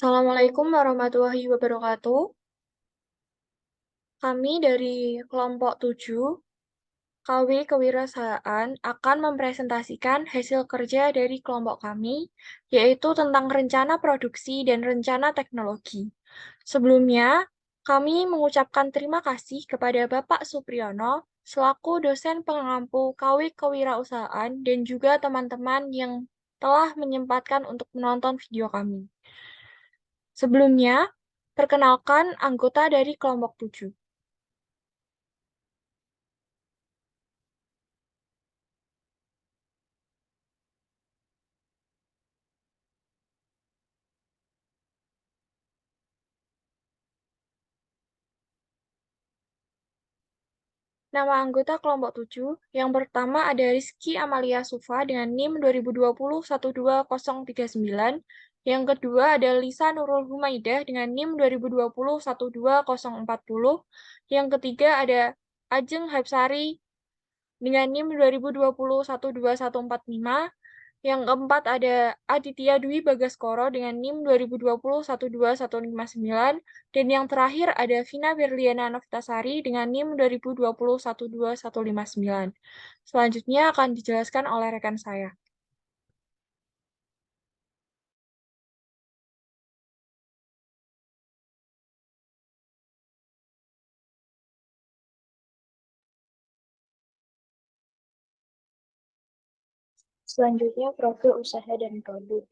Assalamualaikum warahmatullahi wabarakatuh. Kami dari kelompok 7, KW Kewirausahaan, akan mempresentasikan hasil kerja dari kelompok kami, yaitu tentang rencana produksi dan rencana teknologi. Sebelumnya, kami mengucapkan terima kasih kepada Bapak Supriyono, selaku dosen pengampu KW Kewirausahaan, dan juga teman-teman yang telah menyempatkan untuk menonton video kami. Sebelumnya, perkenalkan anggota dari kelompok 7. Nama anggota kelompok 7, yang pertama ada Rizky Amalia Sufa dengan NIM 2020-12039. Yang kedua ada Lisa Nurul Humaidah dengan NIM 2020-12040. Yang ketiga ada Ajeng Hapsari dengan NIM 2020-12145. Yang keempat ada Aditya Dwi Bagaskoro dengan NIM 2020-12159. Dan yang terakhir ada Vina Berliana Novitasari dengan NIM 2020-12159. Selanjutnya akan dijelaskan oleh rekan saya. Selanjutnya profil usaha dan produk.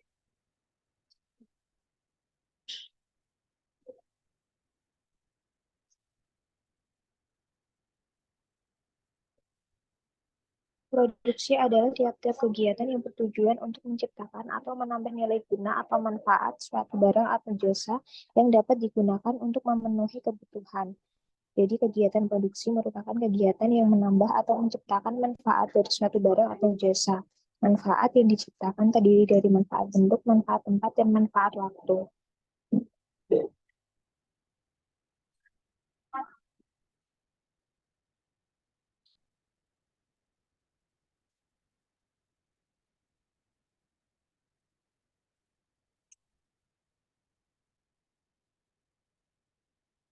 Produksi adalah tiap-tiap kegiatan yang bertujuan untuk menciptakan atau menambah nilai guna atau manfaat suatu barang atau jasa yang dapat digunakan untuk memenuhi kebutuhan. Jadi kegiatan produksi merupakan kegiatan yang menambah atau menciptakan manfaat dari suatu barang atau jasa. Manfaat yang diciptakan terdiri dari manfaat bentuk, manfaat tempat, dan manfaat waktu.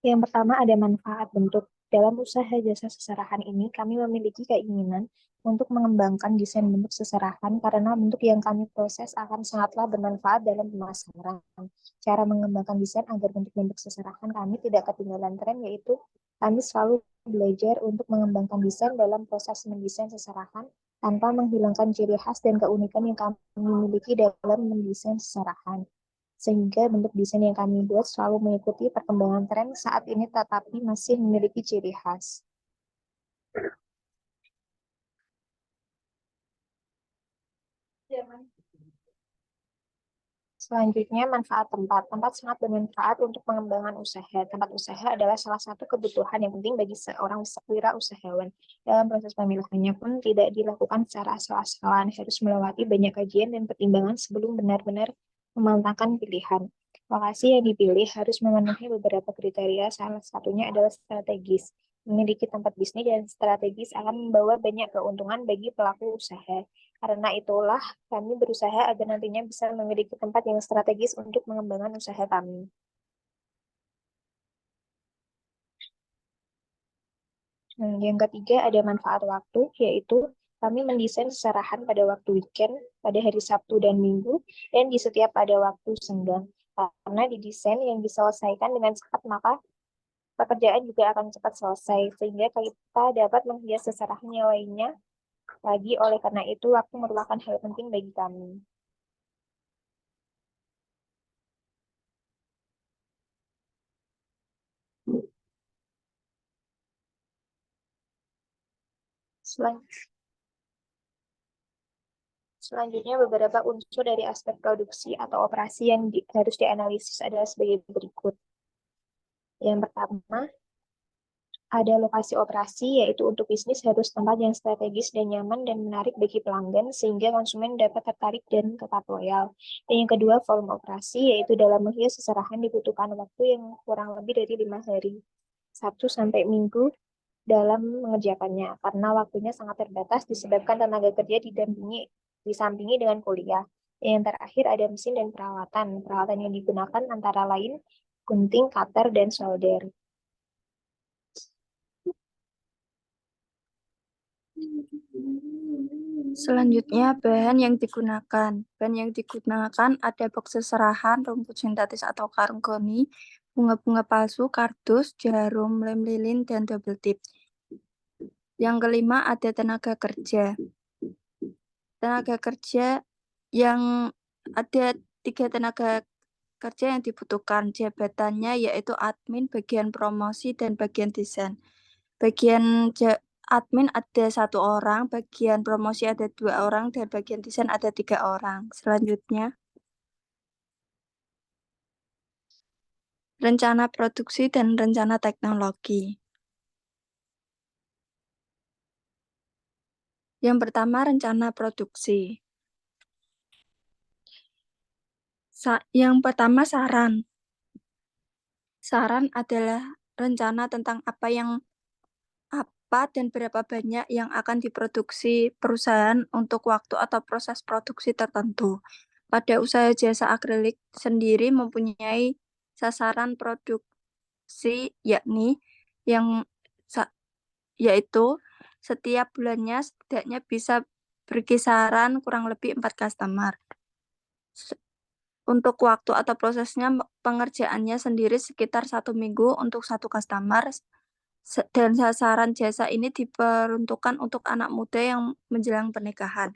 Yang pertama ada manfaat bentuk. Dalam usaha jasa seserahan ini, kami memiliki keinginan untuk mengembangkan desain bentuk seserahan karena bentuk yang kami proses akan sangatlah bermanfaat dalam pemasaran. Cara mengembangkan desain agar bentuk-bentuk seserahan kami tidak ketinggalan tren, yaitu kami selalu belajar untuk mengembangkan desain dalam proses mendesain seserahan tanpa menghilangkan ciri khas dan keunikan yang kami miliki dalam mendesain seserahan, sehingga bentuk desain yang kami buat selalu mengikuti perkembangan tren saat ini tetapi masih memiliki ciri khas. Selanjutnya, manfaat tempat. Tempat sangat bermanfaat untuk pengembangan usaha. Tempat usaha adalah salah satu kebutuhan yang penting bagi seorang wirausahawan. Dalam proses pemilahannya pun tidak dilakukan secara asal-asalan, harus melewati banyak kajian dan pertimbangan sebelum benar-benar memantapkan pilihan. Lokasi yang dipilih harus memenuhi beberapa kriteria, salah satunya adalah strategis. Memiliki tempat bisnis dan strategis akan membawa banyak keuntungan bagi pelaku usaha. Karena itulah kami berusaha agar nantinya bisa memiliki tempat yang strategis untuk mengembangkan usaha kami. Yang ketiga ada manfaat waktu, yaitu kami mendesain seserahan pada waktu weekend, pada hari Sabtu dan Minggu, dan di setiap pada waktu senggang. Karena di desain yang diselesaikan dengan cepat, maka pekerjaan juga akan cepat selesai, sehingga kita dapat menghias seserahan yang lainnya lagi. Oleh karena itu, waktu merupakan hal penting bagi kami. Selain Selanjutnya, beberapa unsur dari aspek produksi atau operasi yang harus dianalisis adalah sebagai berikut. Yang pertama, ada lokasi operasi, yaitu untuk bisnis harus tempat yang strategis dan nyaman dan menarik bagi pelanggan, sehingga konsumen dapat tertarik dan tetap loyal. Dan yang kedua, volume operasi, yaitu dalam menghias seserahan dibutuhkan waktu yang kurang lebih dari 5 hari, Sabtu sampai Minggu, dalam mengerjakannya, karena waktunya sangat terbatas disebabkan tenaga kerja disampingi dengan kuliah. Yang terakhir ada mesin dan peralatan. Peralatan yang digunakan antara lain gunting, cutter, dan solder. Selanjutnya, bahan yang digunakan. Bahan yang digunakan ada box seserahan, rumput sintetis atau karung goni, bunga-bunga palsu, kardus, jarum, lem lilin, dan double tip. Yang kelima ada tenaga kerja. Tenaga kerja yang ada 3 tenaga kerja yang dibutuhkan. Jabatannya yaitu admin, bagian promosi, dan bagian desain. Bagian admin ada 1 orang, bagian promosi ada 2 orang, dan bagian desain ada 3 orang. Selanjutnya, rencana produksi dan rencana teknologi. Yang pertama, rencana produksi. Yang pertama, saran. Saran adalah rencana tentang apa dan berapa banyak yang akan diproduksi perusahaan untuk waktu atau proses produksi tertentu. Pada usaha jasa akrilik sendiri mempunyai sasaran produksi yakni yang yaitu setiap bulannya setidaknya bisa berkisaran kurang lebih 4 customer. Untuk waktu atau prosesnya pengerjaannya sendiri sekitar 1 minggu untuk 1 customer. Dan sasaran jasa ini diperuntukkan untuk anak muda yang menjelang pernikahan.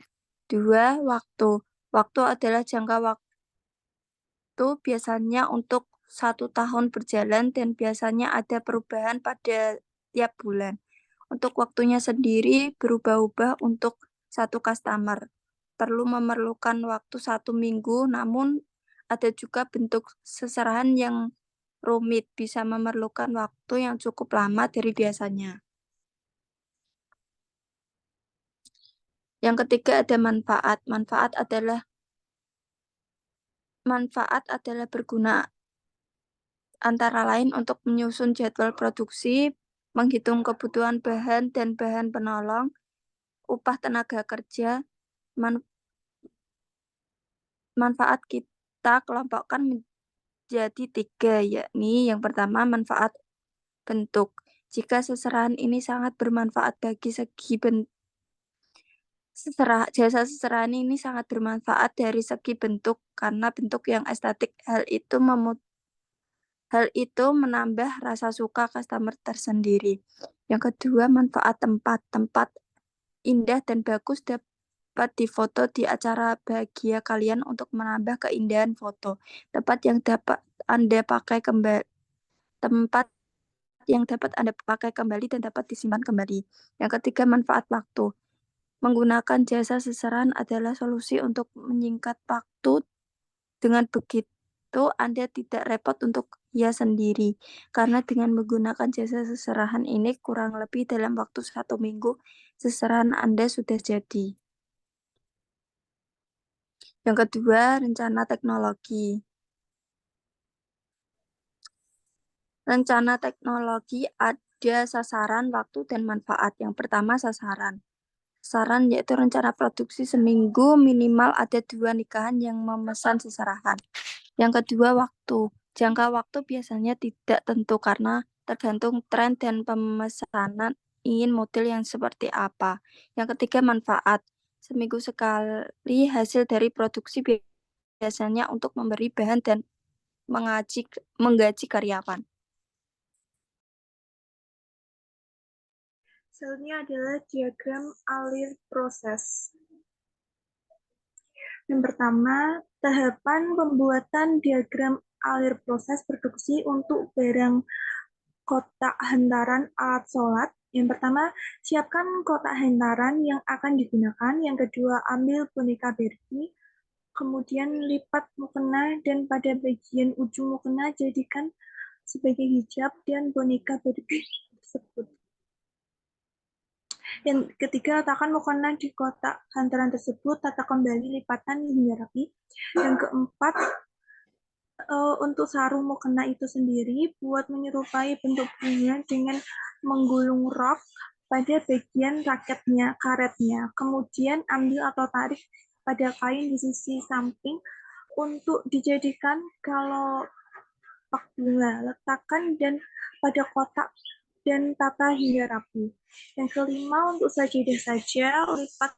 2, waktu. Waktu adalah jangka waktu biasanya untuk 1 tahun berjalan dan biasanya ada perubahan pada tiap bulan. Untuk waktunya sendiri berubah-ubah untuk 1 customer. Perlu memerlukan waktu 1 minggu, namun ada juga bentuk seserahan yang rumit, bisa memerlukan waktu yang cukup lama dari biasanya. Yang ketiga ada manfaat. Manfaat adalah berguna antara lain untuk menyusun jadwal produksi, menghitung kebutuhan bahan dan bahan penolong, upah tenaga kerja. Manfaat kita kelompokkan menjadi 3, yakni yang pertama manfaat bentuk. Jika seserahan ini sangat bermanfaat bagi segi jasa seserahan ini sangat bermanfaat dari segi bentuk karena bentuk yang estetik. Hal itu menambah rasa suka customer tersendiri. Yang kedua, manfaat tempat. Tempat indah dan bagus dapat difoto di acara bahagia kalian untuk menambah keindahan foto. Tempat yang dapat Anda pakai kembali dan dapat disimpan kembali. Yang ketiga, manfaat waktu. Menggunakan jasa seserahan adalah solusi untuk menyingkat waktu. Dengan begitu, Anda tidak repot untuk sendiri. Karena dengan menggunakan jasa seserahan ini kurang lebih dalam waktu 1 minggu, seserahan Anda sudah jadi. Yang kedua, rencana teknologi. Rencana teknologi ada sasaran, waktu, dan manfaat. Yang pertama, sasaran. Sasaran yaitu rencana produksi seminggu minimal ada 2 nikahan yang memesan seserahan. Yang kedua, waktu. Jangka waktu biasanya tidak tentu karena tergantung tren dan pemesanan ingin model yang seperti apa. Yang ketiga, manfaat. Seminggu sekali hasil dari produksi biasanya untuk memberi bahan dan menggaji karyawan. Selanjutnya adalah diagram alir proses. Yang pertama, tahapan pembuatan diagram alir proses produksi untuk barang kotak hantaran alat sholat. Yang pertama, siapkan kotak hantaran yang akan digunakan. Yang kedua, ambil boneka Barbie. Kemudian lipat mukena dan pada bagian ujung mukena jadikan sebagai hijab dan boneka Barbie tersebut. Yang ketiga, letakkan mukena di kotak hantaran tersebut, tata kembali lipatan hingga rapi. Yang keempat, untuk sarung mukena itu sendiri, buat menyerupai bentuk bunga dengan menggulung rok pada bagian karetnya. Kemudian ambil atau tarik pada kain di sisi samping untuk dijadikan kalau pak bunga. Letakkan dan pada kotak dan tata hingga rapi. Yang kelima, untuk sajadah saja, lipat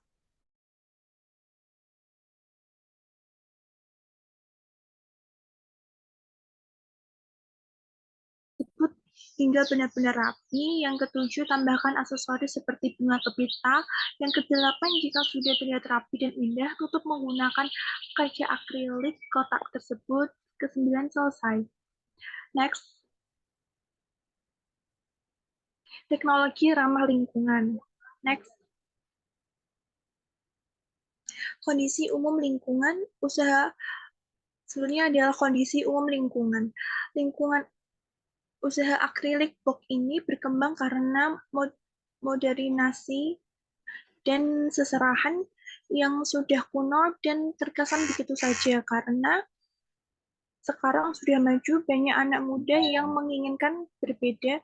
hingga benar-benar rapi. Yang ketujuh, tambahkan aksesoris seperti bunga pepita. Yang kedelapan, jika sudah terlihat rapi dan indah, tutup menggunakan kaca akrilik kotak tersebut. Kesembilan, selesai. Next, teknologi ramah lingkungan. Next, kondisi umum lingkungan usaha sebenarnya adalah kondisi umum lingkungan. Lingkungan usaha akrilik box ini berkembang karena modernisasi dan seserahan yang sudah kuno dan terkesan begitu saja, karena sekarang sudah maju, banyak anak muda yang menginginkan berbeda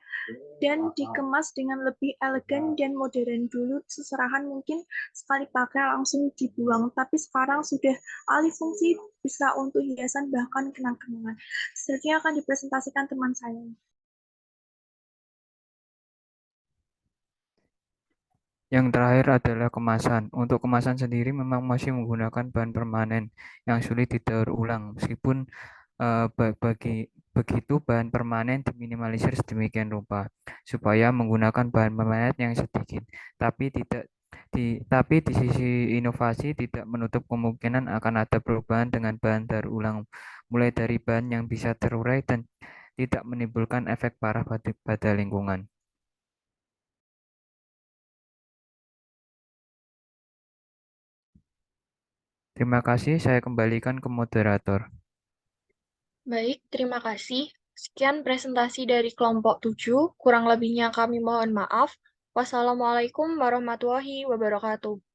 dan dikemas dengan lebih elegan dan modern. Dulu seserahan mungkin sekali pakai langsung dibuang, tapi sekarang sudah alih fungsi, bisa untuk hiasan bahkan kenang-kenangan. Selanjutnya akan dipresentasikan teman saya. Yang terakhir adalah kemasan. Untuk kemasan sendiri memang masih menggunakan bahan permanen yang sulit didaur ulang. Meskipun begitu bahan permanen diminimalisir sedemikian rupa supaya menggunakan bahan permanen yang sedikit. Tapi di sisi inovasi tidak menutup kemungkinan akan ada perubahan dengan bahan daur ulang, mulai dari bahan yang bisa terurai dan tidak menimbulkan efek parah pada lingkungan. Terima kasih, saya kembalikan ke moderator. Baik, terima kasih. Sekian presentasi dari kelompok 7. Kurang lebihnya kami mohon maaf. Wassalamualaikum warahmatullahi wabarakatuh.